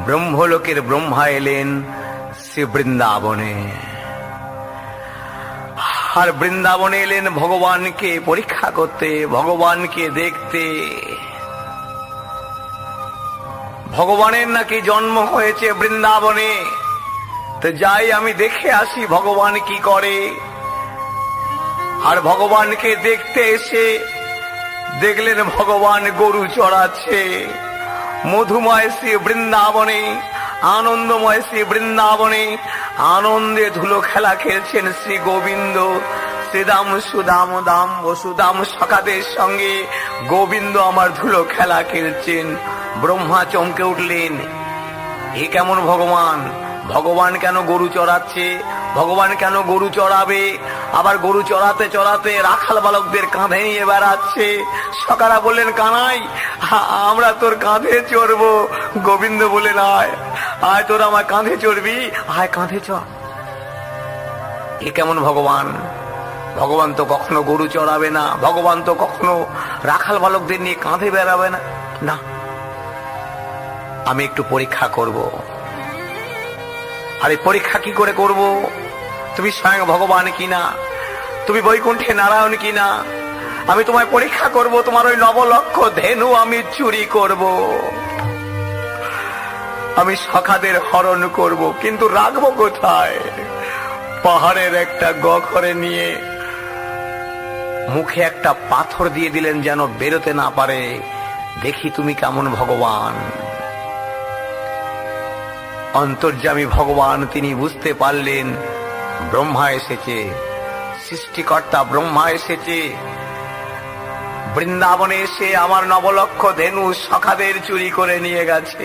ব্রহ্মলোকের ব্রহ্মা এলেন শ্রী বৃন্দাবনে। আর বৃন্দাবনে এলেন ভগবানকে পরীক্ষা করতে, ভগবানকে দেখতে। ভগবানের নাকি জন্ম হয়েছে বৃন্দাবনে, তো যাই আমি দেখে আসি ভগবান কি করে। আর ভগবানকে দেখতে এসে দেখলেন ভগবান গরু চড়াচ্ছে। মধুময় শ্রী বৃন্দাবনে, আনন্দময় শ্রী বৃন্দাবনে আনন্দে ধুলো খেলা খেলছেন শ্রী গোবিন্দ। শ্রীদাম সুদাম দাম বসুদাম সখাদের সঙ্গে গোবিন্দ আমার ধুলো খেলা খেলছেন। ব্রহ্মা চমকে উঠলেন, এ কেমন ভগবান? ভগবান কেন গরু চড়াচ্ছে? ভগবান কেন গরু চড়াবে? আবার গরু চড়াতে চড়াতে রাখাল বালকদের কাঁধে নিয়ে বেড়াচ্ছে। সখারা বললেন, কানাই আমরা তোর কাঁধে চড়বো। গোবিন্দ বললেন, আয় আয় তোর আমার কাঁধে চড়বি, আয় কাঁধে চড়। এ কেমন ভগবান? ভগবান তো কখনো গরু চড়াবে না, ভগবান তো কখনো রাখাল বালকদের নিয়ে কাঁধে বেড়াবে না। না, আমি একটু পরীক্ষা করব। আরে পরীক্ষা কি করে করব? তুমি স্বয়ং ভগবান কিনা, তুমি বৈকুণ্ঠে নারায়ণ কিনা? আমি তোমায় পরীক্ষা করব, তোমার ওই 9 লক্ষ ধেনু আমি চুরি করব, আমি সখাদের হরণ করব, কিন্তু রাখবো কোথায়? পাহাড়ের একটা গহ্বরে নিয়ে মুখে একটা পাথর দিয়ে দিলেন যেন বেরোতে না পারে। দেখি তুমি কেমন ভগবান। অন্তর্যামী ভগবান তিনি বুঝতে পারলেন ব্রহ্মা এসেছে, সৃষ্টিকর্তা ব্রহ্মা এসেছে। বৃন্দাবনে এসে আমার 9 লক্ষ ধেনু সখাদের চুরি করে নিয়ে গেছে।